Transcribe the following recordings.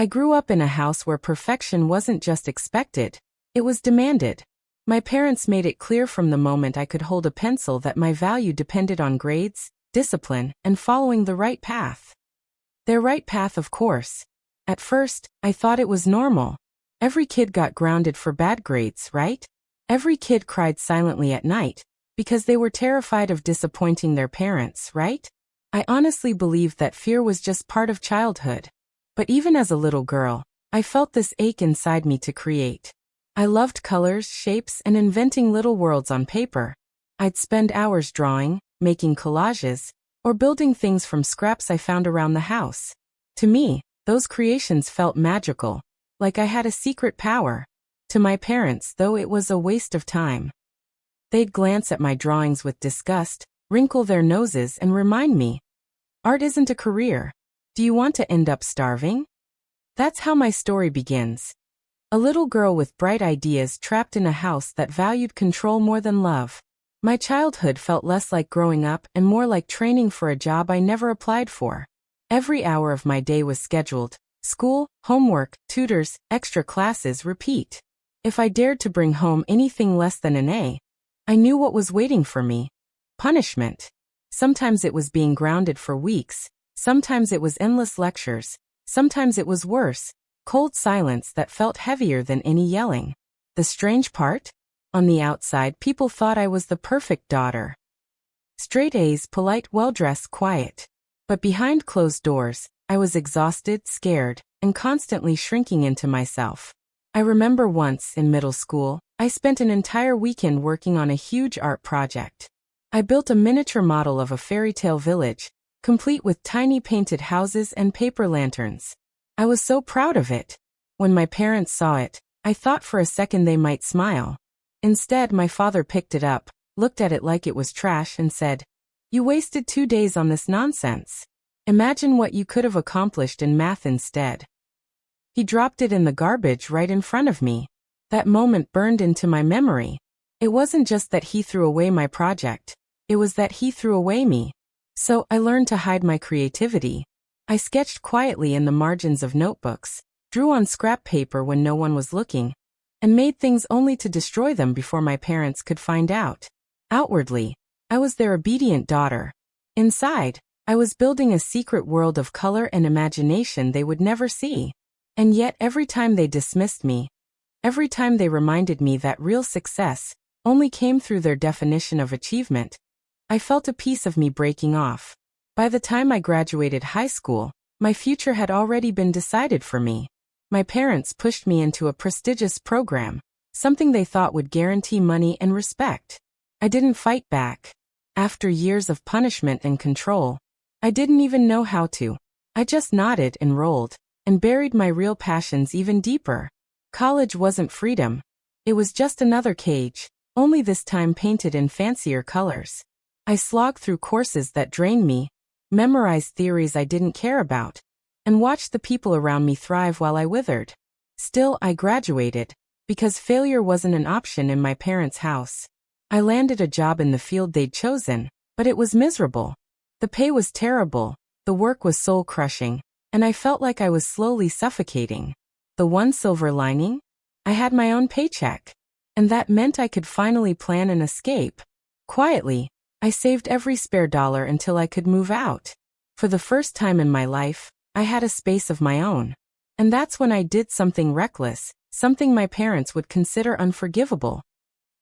I grew up in a house where perfection wasn't just expected, it was demanded. My parents made it clear from the moment I could hold a pencil that my value depended on grades, discipline, and following the right path. Their right path, of course. At first, I thought it was normal. Every kid got grounded for bad grades, right? Every kid cried silently at night, because they were terrified of disappointing their parents, right? I honestly believed that fear was just part of childhood. But even as a little girl, I felt this ache inside me to create. I loved colors, shapes, and inventing little worlds on paper. I'd spend hours drawing, making collages, or building things from scraps I found around the house. To me, those creations felt magical, like I had a secret power. To my parents, though, it was a waste of time. They'd glance at my drawings with disgust, wrinkle their noses, and remind me, art isn't a career. Do you want to end up starving? That's how my story begins. A little girl with bright ideas trapped in a house that valued control more than love. My childhood felt less like growing up and more like training for a job I never applied for. Every hour of my day was scheduled. School, homework, tutors, extra classes, repeat. If I dared to bring home anything less than an A, I knew what was waiting for me. Punishment. Sometimes it was being grounded for weeks. Sometimes it was endless lectures. Sometimes it was worse, cold silence that felt heavier than any yelling. The strange part? On the outside, people thought I was the perfect daughter. Straight A's, polite, well-dressed, quiet. But behind closed doors, I was exhausted, scared, and constantly shrinking into myself. I remember once, in middle school, I spent an entire weekend working on a huge art project. I built a miniature model of a fairy tale village, complete with tiny painted houses and paper lanterns. I was so proud of it. When my parents saw it, I thought for a second they might smile. Instead, my father picked it up, looked at it like it was trash, and said, "You wasted 2 days on this nonsense. Imagine what you could have accomplished in math instead." He dropped it in the garbage right in front of me. That moment burned into my memory. It wasn't just that he threw away my project. It was that he threw away me. So I learned to hide my creativity. I sketched quietly in the margins of notebooks, drew on scrap paper when no one was looking, and made things only to destroy them before my parents could find out. Outwardly, I was their obedient daughter. Inside, I was building a secret world of color and imagination they would never see. And yet every time they dismissed me, every time they reminded me that real success only came through their definition of achievement, I felt a piece of me breaking off. By the time I graduated high school, my future had already been decided for me. My parents pushed me into a prestigious program, something they thought would guarantee money and respect. I didn't fight back. After years of punishment and control, I didn't even know how to. I just nodded and rolled, and buried my real passions even deeper. College wasn't freedom. It was just another cage, only this time painted in fancier colors. I slogged through courses that drained me, memorized theories I didn't care about, and watched the people around me thrive while I withered. Still, I graduated, because failure wasn't an option in my parents' house. I landed a job in the field they'd chosen, but it was miserable. The pay was terrible, the work was soul-crushing, and I felt like I was slowly suffocating. The one silver lining? I had my own paycheck, and that meant I could finally plan an escape. Quietly, I saved every spare dollar until I could move out. For the first time in my life, I had a space of my own. And that's when I did something reckless, something my parents would consider unforgivable.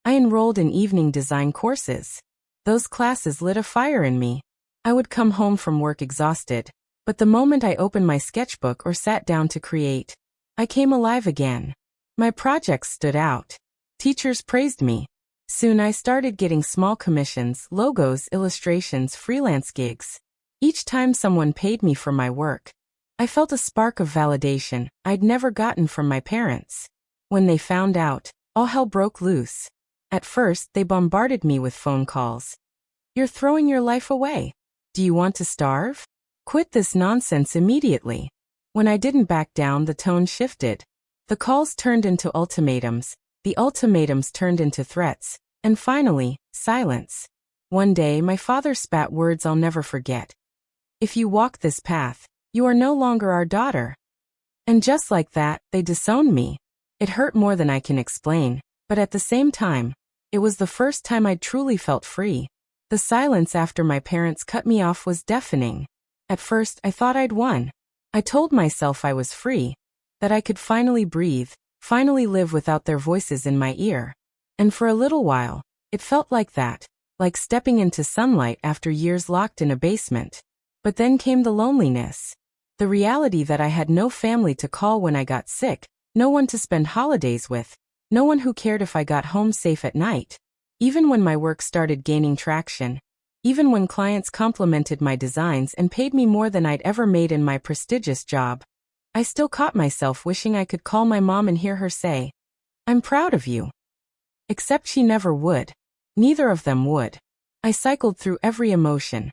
I enrolled in evening design courses. Those classes lit a fire in me. I would come home from work exhausted, but the moment I opened my sketchbook or sat down to create, I came alive again. My projects stood out. Teachers praised me. Soon I started getting small commissions, logos, illustrations, freelance gigs. Each time someone paid me for my work, I felt a spark of validation I'd never gotten from my parents. When they found out, all hell broke loose. At first, they bombarded me with phone calls. "You're throwing your life away. Do you want to starve? Quit this nonsense immediately." When I didn't back down, the tone shifted. The calls turned into ultimatums. The ultimatums turned into threats, and finally, silence. One day, my father spat words I'll never forget. "If you walk this path, you are no longer our daughter." And just like that, they disowned me. It hurt more than I can explain, but at the same time, it was the first time I'd truly felt free. The silence after my parents cut me off was deafening. At first, I thought I'd won. I told myself I was free, that I could finally breathe, finally live without their voices in my ear. And for a little while, it felt like that, like stepping into sunlight after years locked in a basement. But then came the loneliness. The reality that I had no family to call when I got sick, no one to spend holidays with, no one who cared if I got home safe at night. Even when my work started gaining traction, even when clients complimented my designs and paid me more than I'd ever made in my prestigious job, I still caught myself wishing I could call my mom and hear her say, "I'm proud of you." Except she never would. Neither of them would. I cycled through every emotion.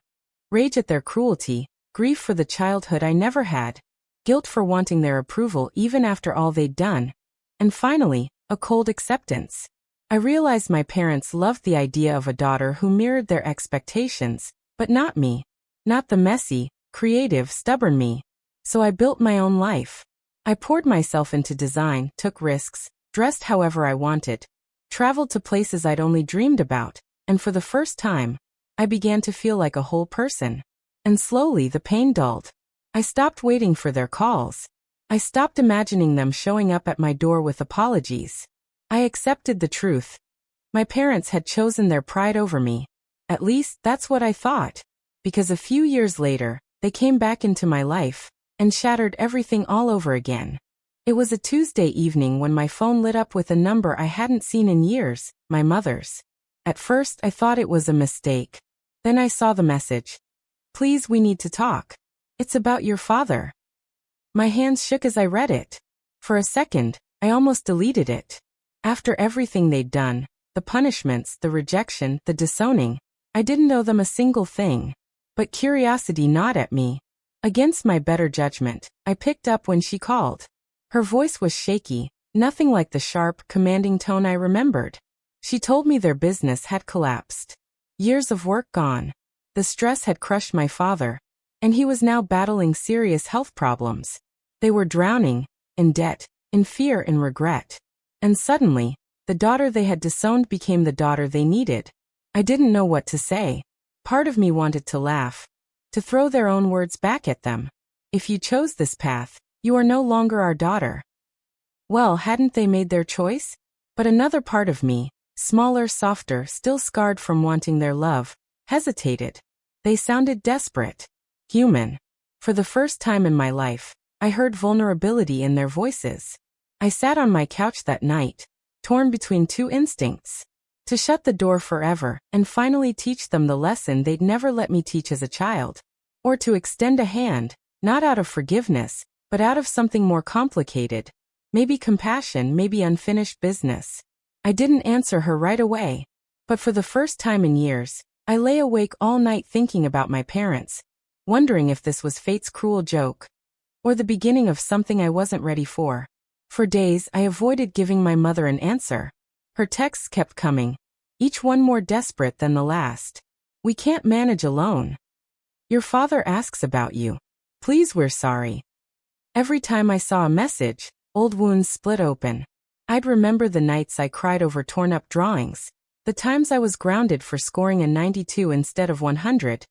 Rage at their cruelty, grief for the childhood I never had, guilt for wanting their approval even after all they'd done, and finally, a cold acceptance. I realized my parents loved the idea of a daughter who mirrored their expectations, but not me. Not the messy, creative, stubborn me. So I built my own life. I poured myself into design, took risks, dressed however I wanted, traveled to places I'd only dreamed about, and for the first time, I began to feel like a whole person. And slowly the pain dulled. I stopped waiting for their calls. I stopped imagining them showing up at my door with apologies. I accepted the truth. My parents had chosen their pride over me. At least, that's what I thought. Because a few years later, they came back into my life and shattered everything all over again. It was a Tuesday evening when my phone lit up with a number I hadn't seen in years, my mother's. At first, I thought it was a mistake. Then I saw the message. "Please, we need to talk. It's about your father." My hands shook as I read it. For a second, I almost deleted it. After everything they'd done, the punishments, the rejection, the disowning, I didn't owe them a single thing. But curiosity gnawed at me. Against my better judgment, I picked up when she called. Her voice was shaky, nothing like the sharp, commanding tone I remembered. She told me their business had collapsed. Years of work gone. The stress had crushed my father, and he was now battling serious health problems. They were drowning, in debt, in fear and regret. And suddenly, the daughter they had disowned became the daughter they needed. I didn't know what to say. Part of me wanted to laugh, to throw their own words back at them. "If you chose this path, you are no longer our daughter." Well, hadn't they made their choice? But another part of me, smaller, softer, still scarred from wanting their love, hesitated. They sounded desperate. Human. For the first time in my life, I heard vulnerability in their voices. I sat on my couch that night, torn between two instincts. To shut the door forever and finally teach them the lesson they'd never let me teach as a child. Or to extend a hand, not out of forgiveness, but out of something more complicated. Maybe compassion, maybe unfinished business. I didn't answer her right away. But for the first time in years, I lay awake all night thinking about my parents, wondering if this was fate's cruel joke, or the beginning of something I wasn't ready for. For days, I avoided giving my mother an answer. Her texts kept coming, each one more desperate than the last. "We can't manage alone. Your father asks about you. Please, we're sorry." Every time I saw a message, old wounds split open. I'd remember the nights I cried over torn-up drawings, the times I was grounded for scoring a 92 instead of 100,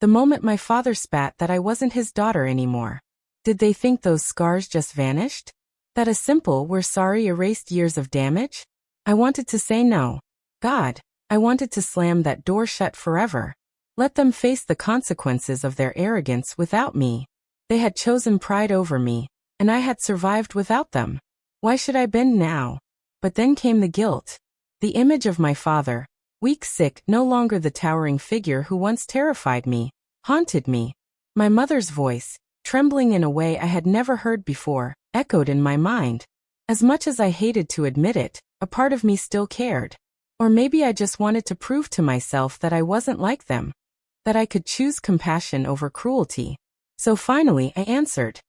the moment my father spat that I wasn't his daughter anymore. Did they think those scars just vanished? That a simple "we're sorry" erased years of damage? I wanted to say no. God, I wanted to slam that door shut forever. Let them face the consequences of their arrogance without me. They had chosen pride over me, and I had survived without them. Why should I bend now? But then came the guilt. The image of my father, weak, sick, no longer the towering figure who once terrified me, haunted me. My mother's voice, trembling in a way I had never heard before, echoed in my mind. As much as I hated to admit it, a part of me still cared. Or maybe I just wanted to prove to myself that I wasn't like them, that I could choose compassion over cruelty. So finally I answered,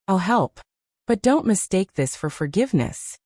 "I'll help. But don't mistake this for forgiveness."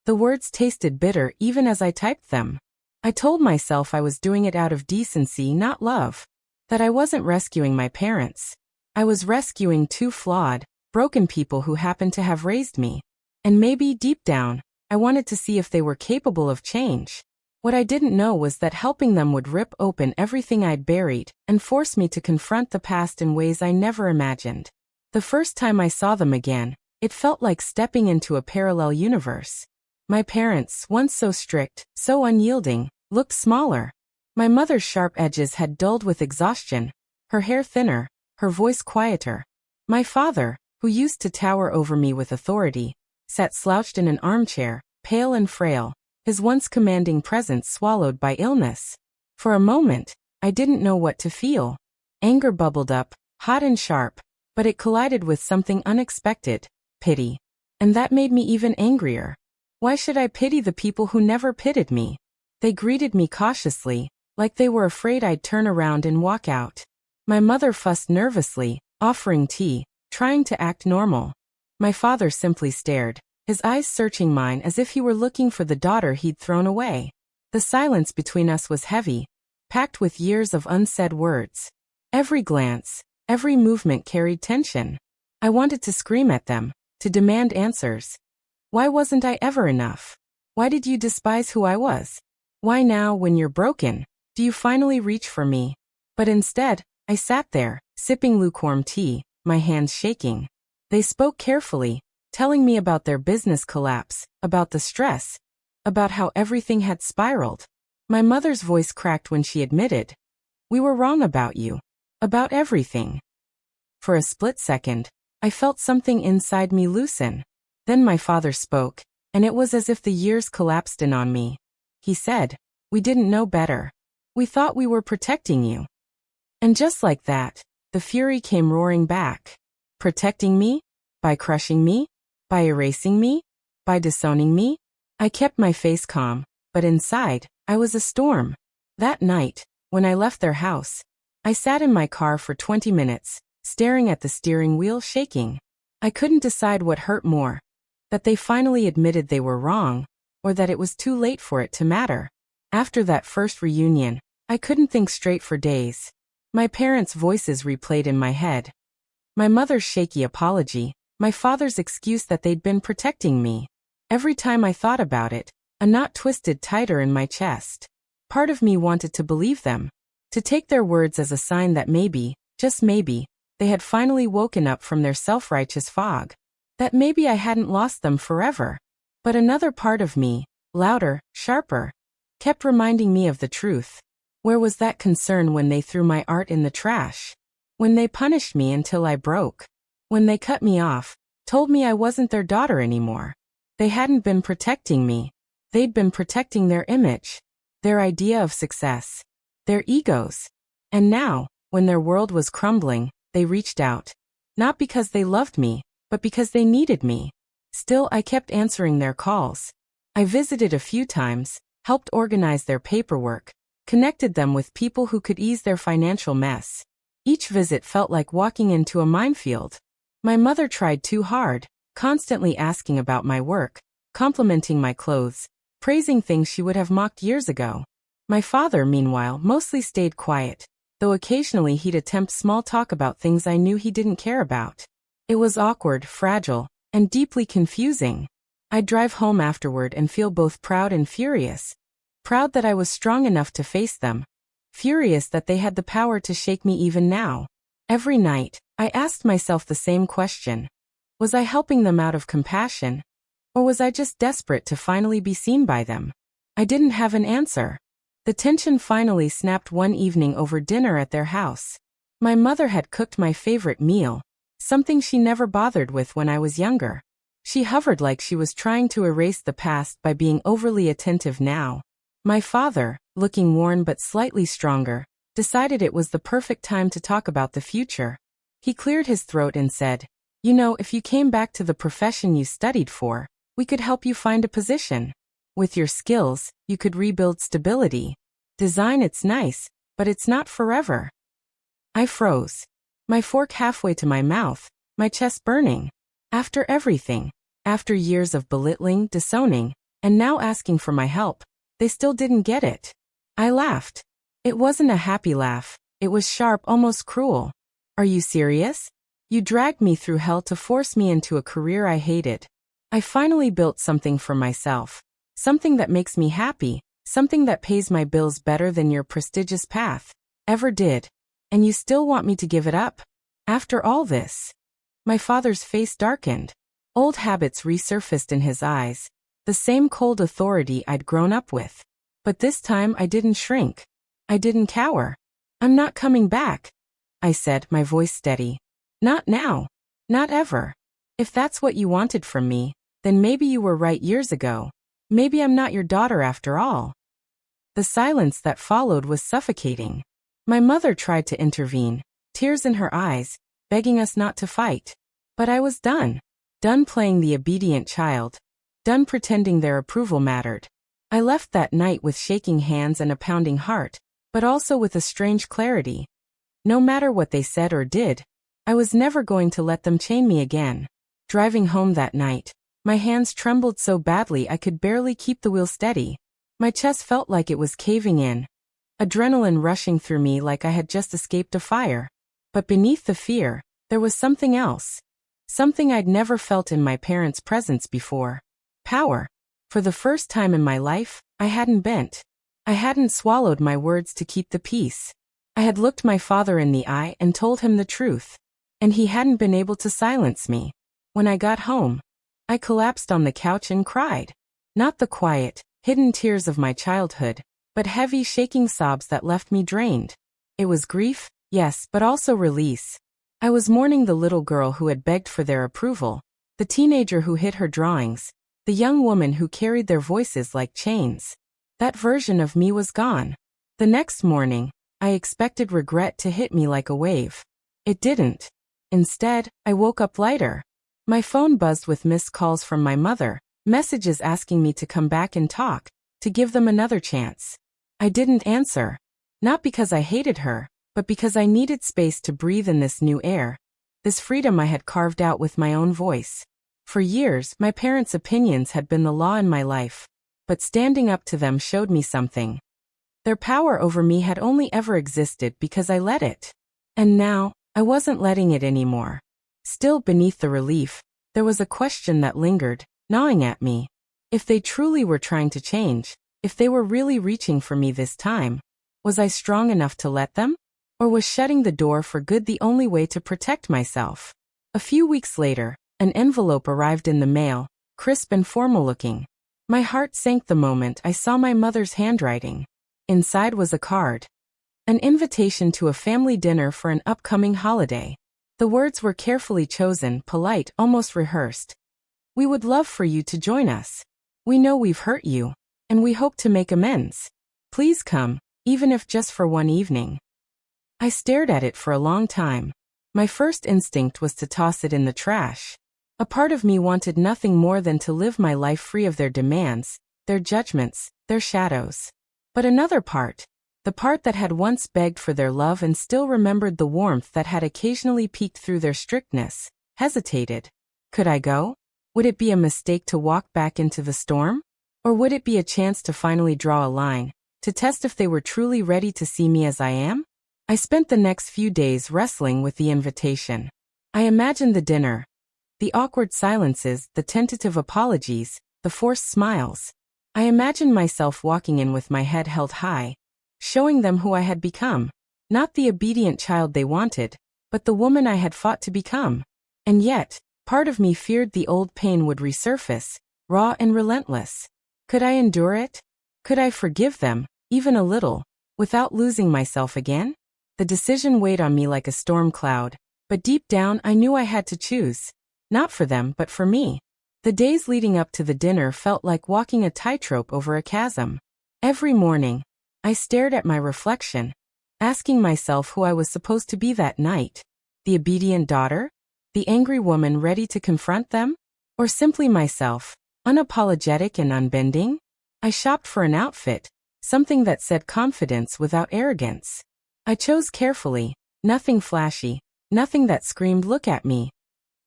The words tasted bitter even as I typed them. I told myself I was doing it out of decency, not love. That I wasn't rescuing my parents. I was rescuing two flawed, broken people who happened to have raised me. And maybe, deep down, I wanted to see if they were capable of change. What I didn't know was that helping them would rip open everything I'd buried and force me to confront the past in ways I never imagined. The first time I saw them again, it felt like stepping into a parallel universe. My parents, once so strict, so unyielding, looked smaller. My mother's sharp edges had dulled with exhaustion, her hair thinner, her voice quieter. My father, who used to tower over me with authority, sat slouched in an armchair, pale and frail, his once commanding presence swallowed by illness. For a moment, I didn't know what to feel. Anger bubbled up, hot and sharp, but it collided with something unexpected, pity. And that made me even angrier. Why should I pity the people who never pitied me? They greeted me cautiously, like they were afraid I'd turn around and walk out. My mother fussed nervously, offering tea, trying to act normal. My father simply stared, his eyes searching mine as if he were looking for the daughter he'd thrown away. The silence between us was heavy, packed with years of unsaid words. Every glance, every movement carried tension. I wanted to scream at them, to demand answers. Why wasn't I ever enough? Why did you despise who I was? Why now, when you're broken, do you finally reach for me? But instead, I sat there, sipping lukewarm tea, my hands shaking. They spoke carefully, telling me about their business collapse, about the stress, about how everything had spiraled. My mother's voice cracked when she admitted, "We were wrong about you. About everything." For a split second, I felt something inside me loosen. Then my father spoke, and it was as if the years collapsed in on me. He said, "We didn't know better. We thought we were protecting you." And just like that, the fury came roaring back. Protecting me? By crushing me? By erasing me? By disowning me? I kept my face calm, but inside, I was a storm. That night, when I left their house, I sat in my car for 20 minutes, staring at the steering wheel shaking. I couldn't decide what hurt more, that they finally admitted they were wrong, or that it was too late for it to matter. After that first reunion, I couldn't think straight for days. My parents' voices replayed in my head. My mother's shaky apology, my father's excuse that they'd been protecting me. Every time I thought about it, a knot twisted tighter in my chest. Part of me wanted to believe them, to take their words as a sign that maybe, just maybe, they had finally woken up from their self-righteous fog. That maybe I hadn't lost them forever. But another part of me, louder, sharper, kept reminding me of the truth. Where was that concern when they threw my art in the trash? When they punished me until I broke? When they cut me off, told me I wasn't their daughter anymore? They hadn't been protecting me. They'd been protecting their image, their idea of success, their egos. And now, when their world was crumbling, they reached out. Not because they loved me, but because they needed me. Still, I kept answering their calls. I visited a few times, helped organize their paperwork, connected them with people who could ease their financial mess. Each visit felt like walking into a minefield. My mother tried too hard, constantly asking about my work, complimenting my clothes, praising things she would have mocked years ago. My father, meanwhile, mostly stayed quiet, though occasionally he'd attempt small talk about things I knew he didn't care about. It was awkward, fragile, and deeply confusing. I'd drive home afterward and feel both proud and furious. Proud that I was strong enough to face them. Furious that they had the power to shake me even now. Every night, I asked myself the same question. Was I helping them out of compassion? Or was I just desperate to finally be seen by them? I didn't have an answer. The tension finally snapped one evening over dinner at their house. My mother had cooked my favorite meal, something she never bothered with when I was younger. She hovered like she was trying to erase the past by being overly attentive now. My father, looking worn but slightly stronger, decided it was the perfect time to talk about the future. He cleared his throat and said, "You know, if you came back to the profession you studied for, we could help you find a position. With your skills, you could rebuild stability. Design, it's nice, but it's not forever." I froze. My fork halfway to my mouth, my chest burning. After everything, after years of belittling, disowning, and now asking for my help, they still didn't get it. I laughed. It wasn't a happy laugh. It was sharp, almost cruel. "Are you serious? You dragged me through hell to force me into a career I hated. I finally built something for myself. Something that makes me happy. Something that pays my bills better than your prestigious path ever did. And you still want me to give it up? After all this? My father's face darkened. Old habits resurfaced in his eyes. The same cold authority I'd grown up with. But this time I didn't shrink. I didn't cower. I'm not coming back, I said, my voice steady. Not now. Not ever. If that's what you wanted from me, then maybe you were right years ago. Maybe I'm not your daughter after all. The silence that followed was suffocating. My mother tried to intervene, tears in her eyes, begging us not to fight. But I was done. Done playing the obedient child. Done pretending their approval mattered. I left that night with shaking hands and a pounding heart, but also with a strange clarity. No matter what they said or did, I was never going to let them chain me again. Driving home that night, my hands trembled so badly I could barely keep the wheel steady. My chest felt like it was caving in. Adrenaline rushing through me like I had just escaped a fire. But beneath the fear, there was something else. Something I'd never felt in my parents' presence before. Power. For the first time in my life, I hadn't bent. I hadn't swallowed my words to keep the peace. I had looked my father in the eye and told him the truth. And he hadn't been able to silence me. When I got home, I collapsed on the couch and cried. Not the quiet, hidden tears of my childhood, but heavy, shaking sobs that left me drained. It was grief, yes, but also release. I was mourning the little girl who had begged for their approval, the teenager who hid her drawings, the young woman who carried their voices like chains. That version of me was gone. The next morning, I expected regret to hit me like a wave. It didn't. Instead, I woke up lighter. My phone buzzed with missed calls from my mother, messages asking me to come back and talk, to give them another chance. I didn't answer. Not because I hated her, but because I needed space to breathe in this new air, this freedom I had carved out with my own voice. For years, my parents' opinions had been the law in my life, but standing up to them showed me something. Their power over me had only ever existed because I let it. And now, I wasn't letting it anymore. Still beneath the relief, there was a question that lingered, gnawing at me. If they truly were trying to change, if they were really reaching for me this time, was I strong enough to let them? Or was shutting the door for good the only way to protect myself? A few weeks later, an envelope arrived in the mail, crisp and formal-looking. My heart sank the moment I saw my mother's handwriting. Inside was a card. An invitation to a family dinner for an upcoming holiday. The words were carefully chosen, polite, almost rehearsed. We would love for you to join us. We know we've hurt you, and we hope to make amends. Please come, even if just for one evening. I stared at it for a long time. My first instinct was to toss it in the trash. A part of me wanted nothing more than to live my life free of their demands, their judgments, their shadows. But another part, the part that had once begged for their love and still remembered the warmth that had occasionally peeked through their strictness, hesitated. Could I go? Would it be a mistake to walk back into the storm? Or would it be a chance to finally draw a line, to test if they were truly ready to see me as I am? I spent the next few days wrestling with the invitation. I imagined the dinner. The awkward silences, the tentative apologies, the forced smiles. I imagined myself walking in with my head held high, showing them who I had become. Not the obedient child they wanted, but the woman I had fought to become. And yet, part of me feared the old pain would resurface, raw and relentless. Could I endure it? Could I forgive them, even a little, without losing myself again? The decision weighed on me like a storm cloud, but deep down I knew I had to choose. Not for them, but for me. The days leading up to the dinner felt like walking a tightrope over a chasm. Every morning, I stared at my reflection, asking myself who I was supposed to be that night. The obedient daughter? The angry woman ready to confront them? Or simply myself, unapologetic and unbending? I shopped for an outfit, something that said confidence without arrogance. I chose carefully, nothing flashy, nothing that screamed look at me,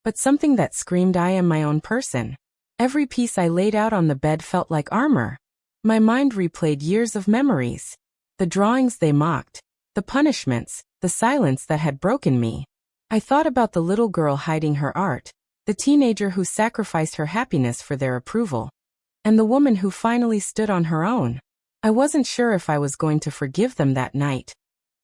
but something that screamed I am my own person. Every piece I laid out on the bed felt like armor. My mind replayed years of memories. The drawings they mocked, the punishments, the silence that had broken me. I thought about the little girl hiding her art, the teenager who sacrificed her happiness for their approval, and the woman who finally stood on her own. I wasn't sure if I was going to forgive them that night,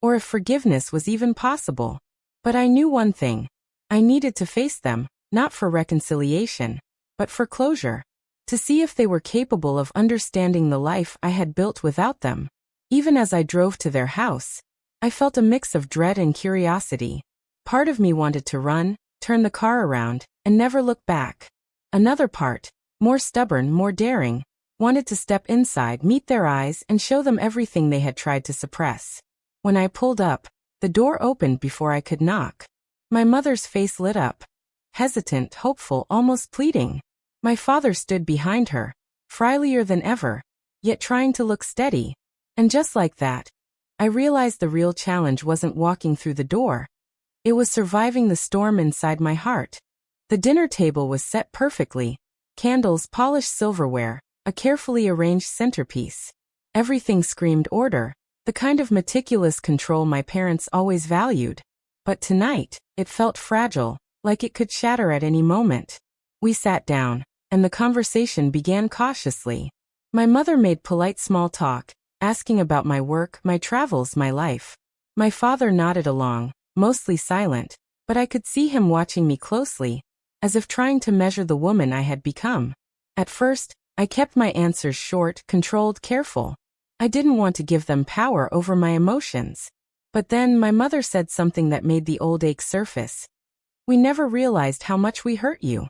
or if forgiveness was even possible. But I knew one thing. I needed to face them, not for reconciliation, but for closure. To see if they were capable of understanding the life I had built without them. Even as I drove to their house, I felt a mix of dread and curiosity. Part of me wanted to run, turn the car around, and never look back. Another part, more stubborn, more daring, wanted to step inside, meet their eyes, and show them everything they had tried to suppress. When I pulled up, the door opened before I could knock. My mother's face lit up. Hesitant, hopeful, almost pleading. My father stood behind her, frilier than ever, yet trying to look steady. And just like that, I realized the real challenge wasn't walking through the door. It was surviving the storm inside my heart. The dinner table was set perfectly. Candles, polished silverware, a carefully arranged centerpiece. Everything screamed order, the kind of meticulous control my parents always valued. But tonight, it felt fragile, like it could shatter at any moment. We sat down, and the conversation began cautiously. My mother made polite small talk, asking about my work, my travels, my life. My father nodded along, mostly silent, but I could see him watching me closely, as if trying to measure the woman I had become. At first, I kept my answers short, controlled, careful. I didn't want to give them power over my emotions. But then my mother said something that made the old ache surface. "We never realized how much we hurt you."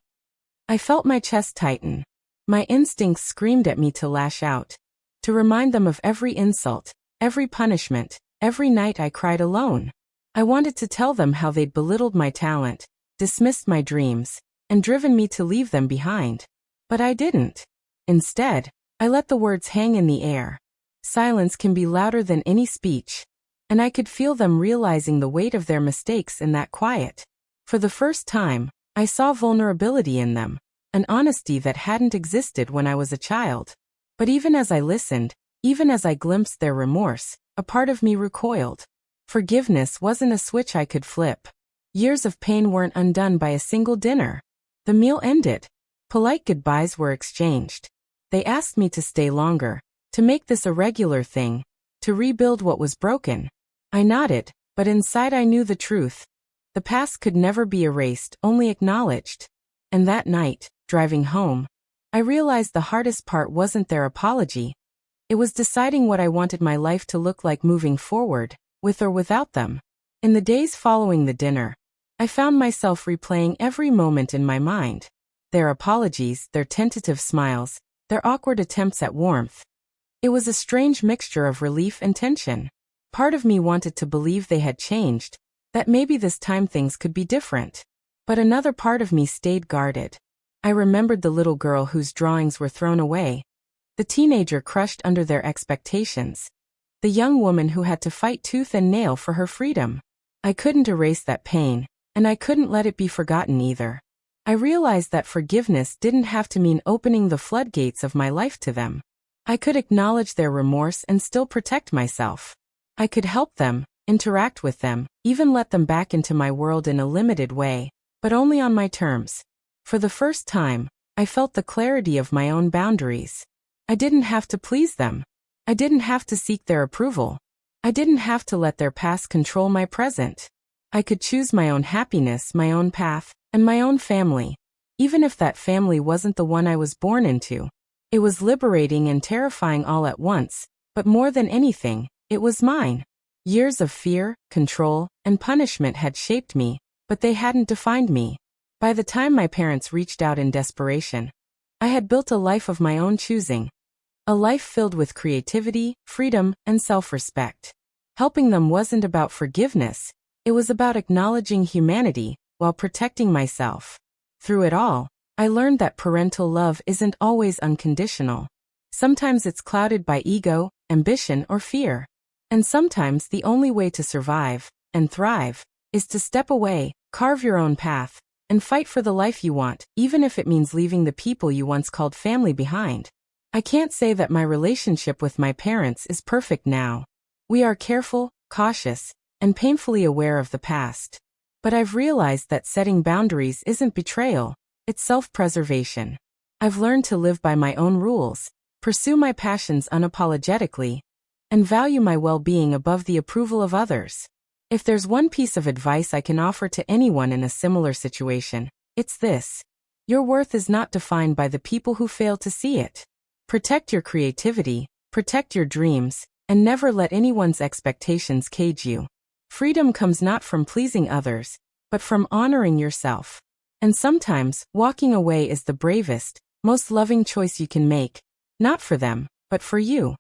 I felt my chest tighten. My instincts screamed at me to lash out, to remind them of every insult, every punishment, every night I cried alone. I wanted to tell them how they'd belittled my talent, dismissed my dreams, and driven me to leave them behind. But I didn't. Instead, I let the words hang in the air. Silence can be louder than any speech, and I could feel them realizing the weight of their mistakes in that quiet. For the first time, I saw vulnerability in them, an honesty that hadn't existed when I was a child. But even as I listened, even as I glimpsed their remorse, a part of me recoiled. Forgiveness wasn't a switch I could flip. Years of pain weren't undone by a single dinner. The meal ended. Polite goodbyes were exchanged. They asked me to stay longer, to make this a regular thing, to rebuild what was broken. I nodded, but inside I knew the truth. The past could never be erased, only acknowledged. And that night, driving home, I realized the hardest part wasn't their apology. It was deciding what I wanted my life to look like moving forward, with or without them. In the days following the dinner, I found myself replaying every moment in my mind. Their apologies, their tentative smiles, their awkward attempts at warmth. It was a strange mixture of relief and tension. Part of me wanted to believe they had changed, that maybe this time things could be different. But another part of me stayed guarded. I remembered the little girl whose drawings were thrown away, the teenager crushed under their expectations, the young woman who had to fight tooth and nail for her freedom. I couldn't erase that pain, and I couldn't let it be forgotten either. I realized that forgiveness didn't have to mean opening the floodgates of my life to them. I could acknowledge their remorse and still protect myself. I could help them, interact with them, even let them back into my world in a limited way, but only on my terms. For the first time, I felt the clarity of my own boundaries. I didn't have to please them. I didn't have to seek their approval. I didn't have to let their past control my present. I could choose my own happiness, my own path, and my own family, even if that family wasn't the one I was born into. It was liberating and terrifying all at once, but more than anything, it was mine. Years of fear, control, and punishment had shaped me, but they hadn't defined me. By the time my parents reached out in desperation, I had built a life of my own choosing. A life filled with creativity, freedom, and self-respect. Helping them wasn't about forgiveness, it was about acknowledging humanity while protecting myself. Through it all, I learned that parental love isn't always unconditional. Sometimes it's clouded by ego, ambition, or fear. And sometimes the only way to survive and thrive is to step away, carve your own path, and fight for the life you want, even if it means leaving the people you once called family behind. I can't say that my relationship with my parents is perfect now. We are careful, cautious, and painfully aware of the past. But I've realized that setting boundaries isn't betrayal, it's self-preservation. I've learned to live by my own rules, pursue my passions unapologetically, and value my well-being above the approval of others. If there's one piece of advice I can offer to anyone in a similar situation, it's this. Your worth is not defined by the people who fail to see it. Protect your creativity, protect your dreams, and never let anyone's expectations cage you. Freedom comes not from pleasing others, but from honoring yourself. And sometimes, walking away is the bravest, most loving choice you can make, not for them, but for you.